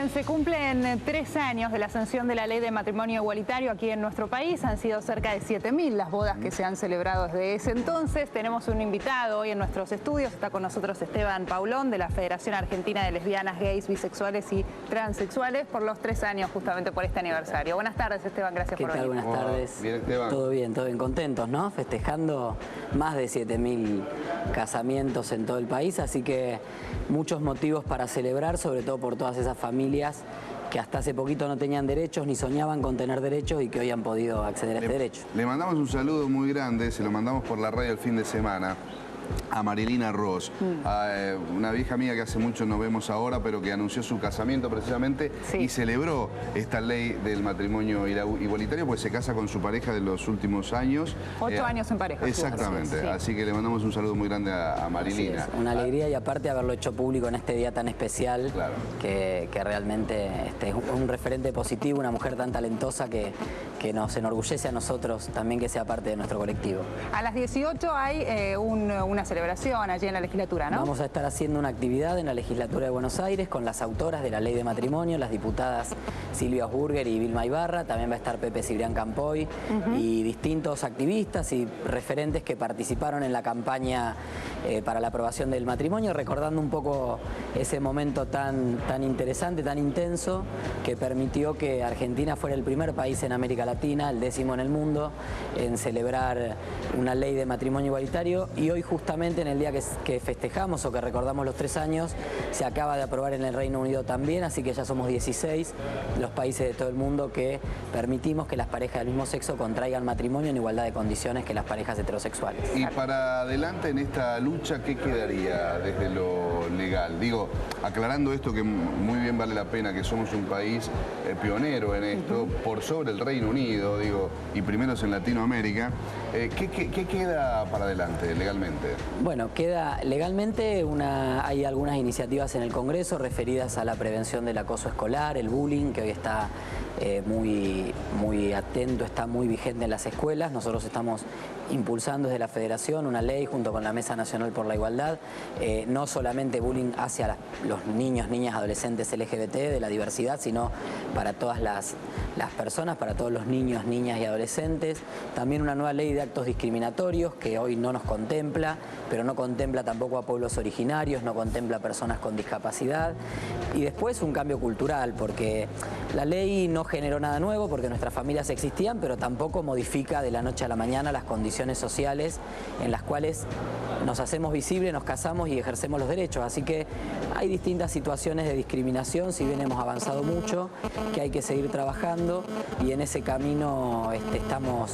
Bien, se cumplen 3 años de la sanción de la ley de matrimonio igualitario aquí en nuestro país. Han sido cerca de 7.000 las bodas que se han celebrado desde ese entonces. Tenemos un invitado hoy en nuestros estudios. Está con nosotros Esteban Paulón, de la Federación Argentina de Lesbianas, Gays, Bisexuales y Transexuales, por los 3 años, justamente por este aniversario. Buenas tardes, Esteban, gracias por venir. ¿Qué tal? Buenas tardes. Bien, Esteban. Todo bien, contentos, ¿no? Festejando más de 7.000 casamientos en todo el país, así que muchos motivos para celebrar, sobre todo por todas esas familias que hasta hace poquito no tenían derechos ni soñaban con tener derechos y que hoy han podido acceder a este derecho. Le mandamos un saludo muy grande, se lo mandamos por la radio el fin de semana, a Marilina Ross, una vieja amiga que hace mucho no vemos ahora, pero que anunció su casamiento precisamente y celebró esta ley del matrimonio igualitario, pues se casa con su pareja de los últimos años. 8 años en pareja. Exactamente, así que le mandamos un saludo muy grande a Marilina. Una alegría y aparte haberlo hecho público en este día tan especial, claro, que realmente es un referente positivo, una mujer tan talentosa que nos enorgullece a nosotros también que sea parte de nuestro colectivo. A las 18 hay una celebración allí en la legislatura, ¿no? Vamos a estar haciendo una actividad en la legislatura de Buenos Aires con las autoras de la ley de matrimonio, las diputadas Silvia Burger y Vilma Ibarra. También va a estar Pepe Cibrián Campoy y distintos activistas y referentes que participaron en la campaña para la aprobación del matrimonio, recordando un poco ese momento tan interesante, tan intenso, que permitió que Argentina fuera el primer país en América Latina, el 10º en el mundo, en celebrar una ley de matrimonio igualitario. Y hoy, justamente en el día que festejamos o que recordamos los 3 años, se acaba de aprobar en el Reino Unido también, así que ya somos 16 los países de todo el mundo que permitimos que las parejas del mismo sexo contraigan matrimonio en igualdad de condiciones que las parejas heterosexuales. Y para adelante en esta lucha, ¿qué quedaría desde lo legal? Digo, aclarando esto que muy bien vale la pena, que somos un país pionero en esto, por sobre el Reino Unido, digo, y primeros en Latinoamérica, ¿qué queda para adelante legalmente? Bueno, queda legalmente hay algunas iniciativas en el Congreso referidas a la prevención del acoso escolar, el bullying, que hoy está muy atento, está muy vigente en las escuelas. Nosotros estamos impulsando desde la Federación una ley junto con la Mesa Nacional por la Igualdad, no solamente bullying hacia los niños, niñas, adolescentes LGBT de la diversidad, sino para todas las personas, para todos los niños, niñas y adolescentes. También una nueva ley de actos discriminatorios que hoy no nos contempla, pero no contempla tampoco a pueblos originarios, no contempla a personas con discapacidad. Y después un cambio cultural, porque la ley no generó nada nuevo, porque nuestras familias existían, pero tampoco modifica de la noche a la mañana las condiciones sociales en las cuales nos hacemos visibles, nos casamos y ejercemos los derechos. Así que hay distintas situaciones de discriminación, si bien hemos avanzado mucho, que hay que seguir trabajando, y en ese camino estamos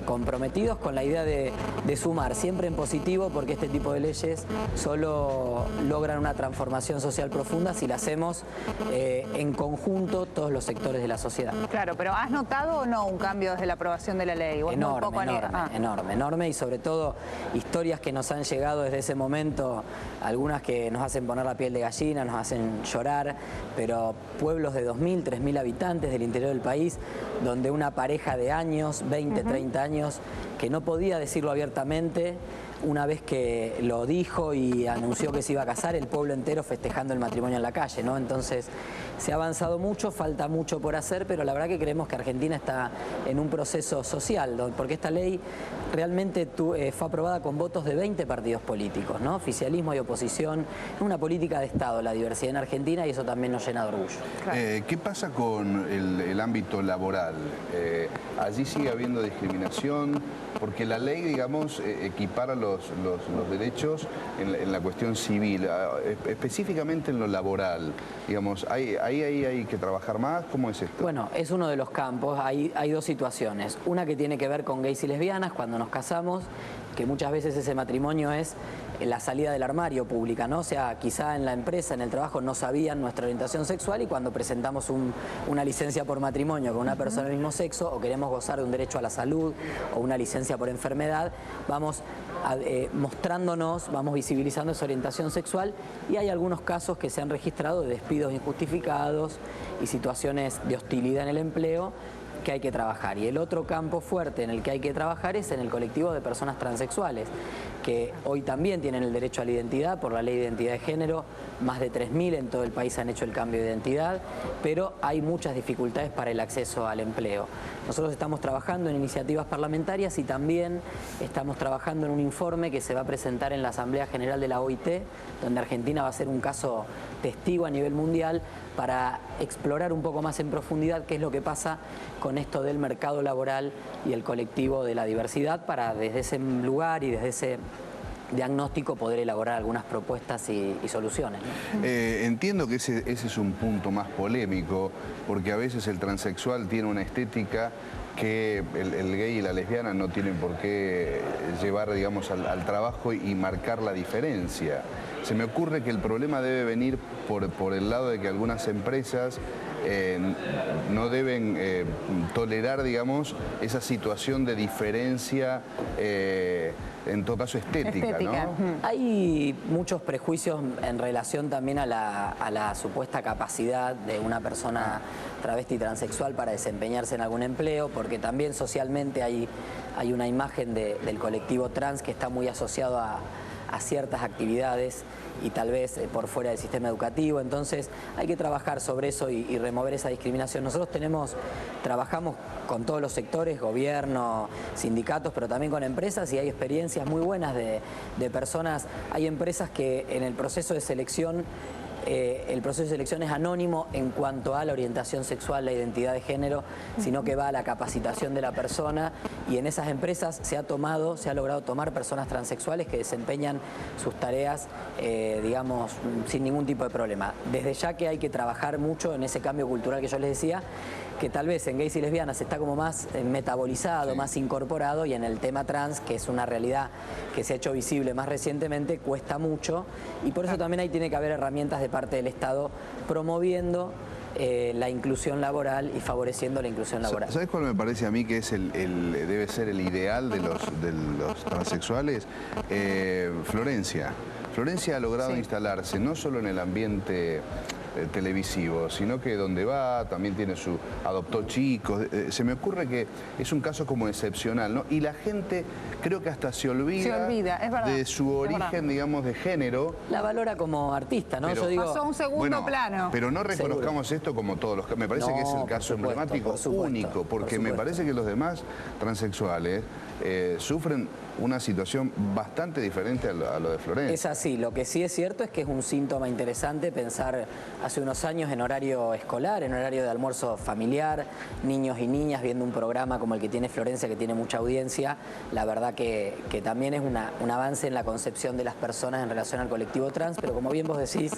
comprometidos con la idea de sumar, siempre en positivo, porque este tipo de leyes solo logran una transformación social profunda si la hacemos en conjunto todos los sectores de la sociedad. Claro, pero ¿has notado o no un cambio desde la aprobación de la ley? Enorme, y sobre todo historias que nos han llegado desde ese momento, algunas que nos hacen poner la piel de gallina, nos hacen llorar, pero pueblos de 2.000, 3.000 habitantes del interior del país, donde una pareja de años, 20, 30 años, que no podía decirlo abiertamente, una vez que lo dijo y anunció que se iba a casar, el pueblo entero festejando el matrimonio en la calle, ¿no? Entonces, se ha avanzado mucho, falta mucho por hacer, pero la verdad que creemos que Argentina está en un proceso social, porque esta ley realmente fue aprobada con votos de 20 partidos políticos, ¿no? Oficialismo y oposición. Es una política de Estado la diversidad en Argentina, y eso también nos llena de orgullo. Claro. ¿Qué pasa con el ámbito laboral? ¿Allí sigue habiendo discriminación? Porque la ley, digamos, equipara los derechos en la cuestión civil, específicamente en lo laboral. Digamos, ahí hay que trabajar más. ¿Cómo es esto? Bueno, es uno de los campos. Hay 2 situaciones. Una que tiene que ver con gays y lesbianas, cuando nos casamos, que muchas veces ese matrimonio es la salida del armario pública, ¿no? O sea, quizá en la empresa, en el trabajo, no sabían nuestra orientación sexual, y cuando presentamos una licencia por matrimonio con una persona del mismo sexo, o queremos gozar de un derecho a la salud o una licencia por enfermedad, vamos mostrándonos, vamos visibilizando esa orientación sexual, y hay algunos casos que se han registrado de despidos injustificados y situaciones de hostilidad en el empleo que hay que trabajar. Y el otro campo fuerte en el que hay que trabajar es en el colectivo de personas transexuales, que hoy también tienen el derecho a la identidad por la Ley de Identidad de Género. Más de 3.000 en todo el país han hecho el cambio de identidad, pero hay muchas dificultades para el acceso al empleo. Nosotros estamos trabajando en iniciativas parlamentarias y también estamos trabajando en un informe que se va a presentar en la Asamblea General de la OIT, donde Argentina va a ser un caso testigo a nivel mundial para explorar un poco más en profundidad qué es lo que pasa con esto del mercado laboral y el colectivo de la diversidad, para desde ese lugar y desde ese diagnóstico poder elaborar algunas propuestas y soluciones, ¿no? Entiendo que ese es un punto más polémico, porque a veces el transexual tiene una estética que el gay y la lesbiana no tienen por qué llevar, digamos, al trabajo y marcar la diferencia. Se me ocurre que el problema debe venir por el lado de que algunas empresas no deben tolerar, digamos, esa situación de diferencia, en todo caso estética, ¿no? Hay muchos prejuicios en relación también a la supuesta capacidad de una persona travesti transexual para desempeñarse en algún empleo, porque también socialmente hay una imagen del colectivo trans que está muy asociado a ciertas actividades y tal vez por fuera del sistema educativo. Entonces hay que trabajar sobre eso y remover esa discriminación. Nosotros trabajamos con todos los sectores, gobierno, sindicatos, pero también con empresas, y hay experiencias muy buenas de personas. Hay empresas que en el proceso de selección es anónimo en cuanto a la orientación sexual, la identidad de género, sino que va a la capacitación de la persona, y en esas empresas se ha logrado tomar personas transexuales que desempeñan sus tareas, digamos, sin ningún tipo de problema. Desde ya que hay que trabajar mucho en ese cambio cultural que yo les decía, que tal vez en gays y lesbianas está como más metabolizado, sí, más incorporado, y en el tema trans, que es una realidad que se ha hecho visible más recientemente, cuesta mucho, y por eso también ahí tiene que haber herramientas de parte del Estado promoviendo la inclusión laboral y favoreciendo la inclusión laboral. ¿Sabes cuál me parece a mí que es debe ser el ideal de los transexuales? Florencia. Florencia ha logrado instalarse no solo en el ambiente televisivo, sino que donde va también adoptó chicos. Se me ocurre que es un caso como excepcional, ¿no? Y la gente creo que hasta se olvida es verdad, de su origen, digamos, de género. La valora como artista, ¿no? Pero, yo digo, pasó a un segundo plano. Pero no reconozcamos esto como todos los casos. Me parece que es el caso emblemático, único, porque me parece que los demás transexuales sufren una situación bastante diferente a lo de Florencia. Es así. Lo que sí es cierto es que es un síntoma interesante pensar hace unos años en horario escolar, en horario de almuerzo familiar, niños y niñas viendo un programa como el que tiene Florencia, que tiene mucha audiencia. La verdad que también es un avance en la concepción de las personas en relación al colectivo trans, pero como bien vos decís,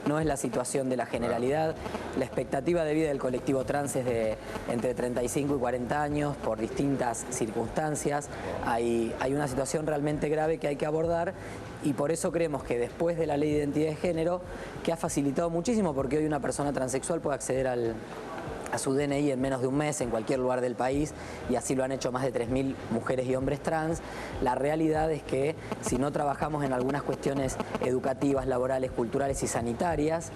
no es la situación de la generalidad. La expectativa de vida del colectivo trans es de entre 35 y 40 años por distintas circunstancias. Hay una situación realmente grave que hay que abordar, y por eso creemos que después de la Ley de Identidad de Género, que ha facilitado muchísimo, porque hoy una persona transexual puede acceder a su DNI en menos de un mes en cualquier lugar del país, y así lo han hecho más de 3.000 mujeres y hombres trans. La realidad es que si no trabajamos en algunas cuestiones educativas, laborales, culturales y sanitarias,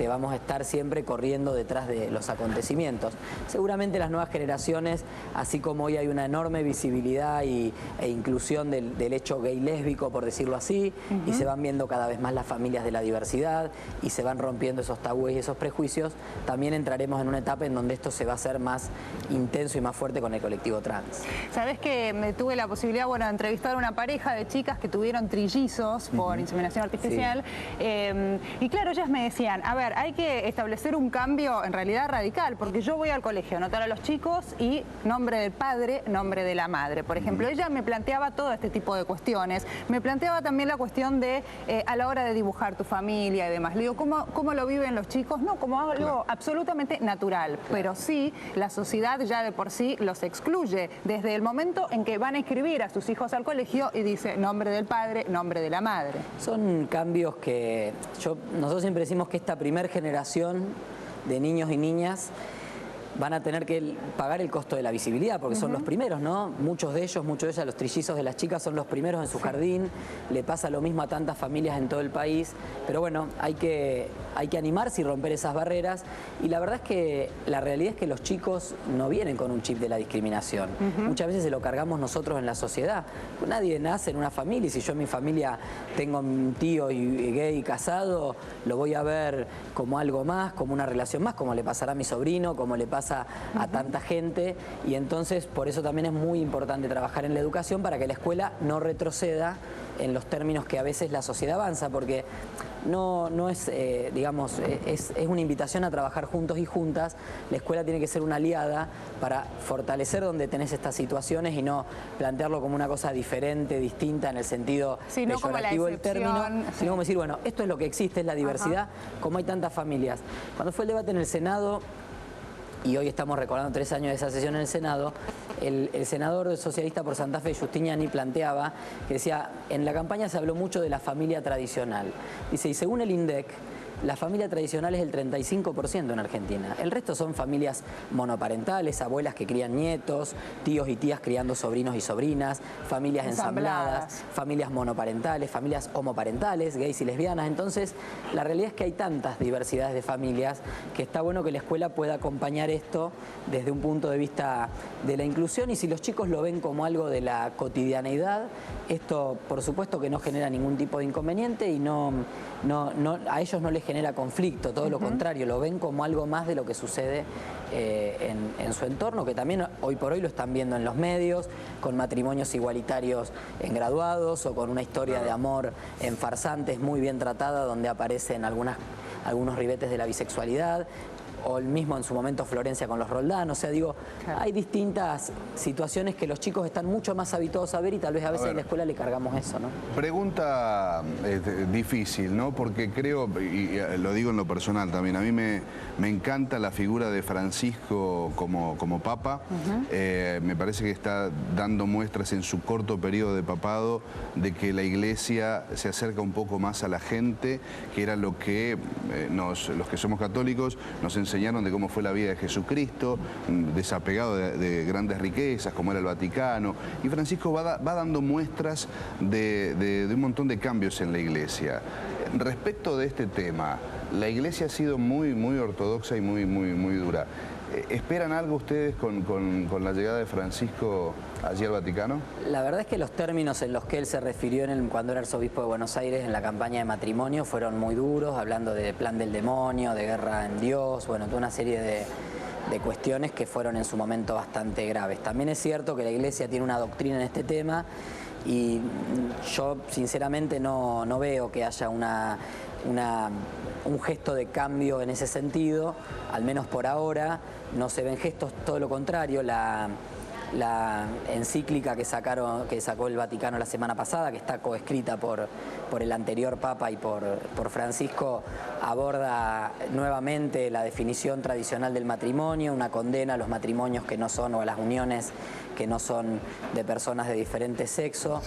vamos a estar siempre corriendo detrás de los acontecimientos. Seguramente las nuevas generaciones, así como hoy hay una enorme visibilidad e inclusión del hecho gay lésbico, por decirlo así, y se van viendo cada vez más las familias de la diversidad y se van rompiendo esos tabúes y esos prejuicios, también entraremos en una etapa en donde esto se va a hacer más intenso y más fuerte con el colectivo trans. Sabés que me tuve la posibilidad, de entrevistar a una pareja de chicas que tuvieron trillizos por inseminación artificial, y claro, ellas me decían, a ver, hay que establecer un cambio en realidad radical, porque yo voy al colegio a anotar a los chicos y nombre del padre, nombre de la madre. Por ejemplo, ella me planteaba todo este tipo de cuestiones, me planteaba también la cuestión de a la hora de dibujar tu familia y demás. Le digo, ¿cómo lo viven los chicos? No, como algo absolutamente natural. Pero sí, la sociedad ya de por sí los excluye desde el momento en que van a inscribir a sus hijos al colegio y dice nombre del padre, nombre de la madre. Son cambios que nosotros siempre decimos que esta primer generación de niños y niñas van a tener que pagar el costo de la visibilidad, porque son los primeros, ¿no? Muchos de ellos, los trillizos de las chicas son los primeros en su jardín, le pasa lo mismo a tantas familias en todo el país, pero bueno, hay que animarse y romper esas barreras, y la verdad es que la realidad es que los chicos no vienen con un chip de la discriminación, muchas veces se lo cargamos nosotros en la sociedad, nadie nace en una familia, y si yo en mi familia tengo un tío gay casado, lo voy a ver como algo más, como una relación más, como le pasará a mi sobrino, como le pasa a tanta gente, y entonces por eso también es muy importante trabajar en la educación para que la escuela no retroceda en los términos que a veces la sociedad avanza, porque no es, digamos, es una invitación a trabajar juntos y juntas. La escuela tiene que ser una aliada para fortalecer donde tenés estas situaciones y no plantearlo como una cosa diferente, distinta en el sentido peyorativo del término, sino como decir, bueno, esto es lo que existe, es la diversidad, como hay tantas familias. Cuando fue el debate en el Senado, y hoy estamos recordando 3 años de esa sesión en el Senado, el senador socialista por Santa Fe, Giustiniani, planteaba que decía, en la campaña se habló mucho de la familia tradicional. Dice, y según el INDEC, la familia tradicional es el 35% en Argentina. El resto son familias monoparentales, abuelas que crían nietos, tíos y tías criando sobrinos y sobrinas, familias ensambladas, familias monoparentales, familias homoparentales, gays y lesbianas. Entonces, la realidad es que hay tantas diversidades de familias que está bueno que la escuela pueda acompañar esto desde un punto de vista de la inclusión, y si los chicos lo ven como algo de la cotidianeidad, esto por supuesto que no genera ningún tipo de inconveniente y a ellos no les genera conflicto, todo lo contrario, lo ven como algo más de lo que sucede en su entorno, que también hoy por hoy lo están viendo en los medios, con matrimonios igualitarios en Graduados o con una historia de amor en Farsantes muy bien tratada, donde aparecen algunos ribetes de la bisexualidad, o el mismo en su momento Florencia con los Roldán. O sea, digo, hay distintas situaciones que los chicos están mucho más habituados a ver y tal vez a veces en la escuela le cargamos eso, ¿no? Pregunta difícil, ¿no? Porque creo, y lo digo en lo personal también, a mí me encanta la figura de Francisco como papa. Me parece que está dando muestras en su corto periodo de papado de que la Iglesia se acerca un poco más a la gente, que era lo que los que somos católicos nos enseñaron de cómo fue la vida de Jesucristo, desapegado de grandes riquezas, como era el Vaticano. Y Francisco va dando muestras de un montón de cambios en la Iglesia. Respecto de este tema, la Iglesia ha sido muy ortodoxa y muy dura. ¿Esperan algo ustedes con la llegada de Francisco allí al Vaticano? La verdad es que los términos en los que él se refirió cuando era arzobispo de Buenos Aires en la campaña de matrimonio fueron muy duros, hablando de plan del demonio, de guerra en Dios, bueno, toda una serie de cuestiones que fueron en su momento bastante graves. También es cierto que la Iglesia tiene una doctrina en este tema y yo sinceramente no veo que haya un gesto de cambio en ese sentido, al menos por ahora. No se ven gestos, todo lo contrario. La encíclica que sacó el Vaticano la semana pasada, que está coescrita por el anterior Papa y por Francisco, aborda nuevamente la definición tradicional del matrimonio, una condena a los matrimonios que no son, o a las uniones que no son de personas de diferente sexo.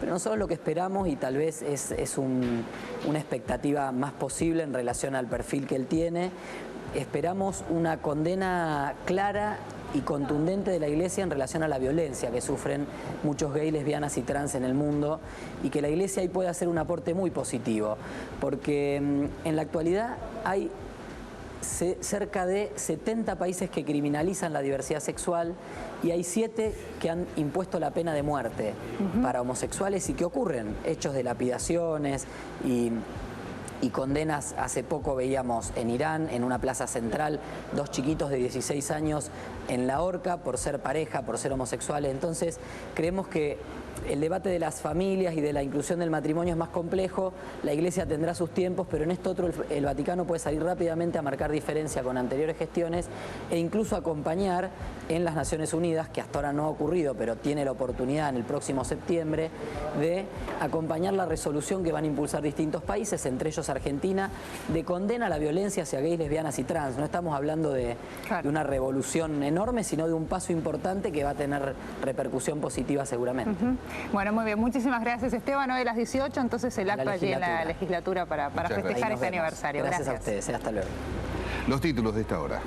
Pero nosotros lo que esperamos, y tal vez es una expectativa más posible en relación al perfil que él tiene, esperamos una condena clara y contundente de la Iglesia en relación a la violencia que sufren muchos gays, lesbianas y trans en el mundo, y que la Iglesia ahí puede hacer un aporte muy positivo, porque en la actualidad hay cerca de 70 países que criminalizan la diversidad sexual y hay 7 que han impuesto la pena de muerte para homosexuales, y que ocurren hechos de lapidaciones y condenas. Hace poco veíamos en Irán, en una plaza central, 2 chiquitos de 16 años en la horca por ser pareja, por ser homosexuales. Entonces, creemos que el debate de las familias y de la inclusión del matrimonio es más complejo, la Iglesia tendrá sus tiempos, pero en esto otro el Vaticano puede salir rápidamente a marcar diferencia con anteriores gestiones e incluso acompañar en las Naciones Unidas, que hasta ahora no ha ocurrido, pero tiene la oportunidad en el próximo septiembre, de acompañar la resolución que van a impulsar distintos países, entre ellos Argentina, de condena a la violencia hacia gays, lesbianas y trans. No estamos hablando de una revolución enorme, sino de un paso importante que va a tener repercusión positiva seguramente. Bueno, muy bien. Muchísimas gracias, Esteban. Hoy a las 18, entonces el acto allí en la legislatura para festejar este aniversario. Gracias a ustedes. Hasta luego. Los títulos de esta hora.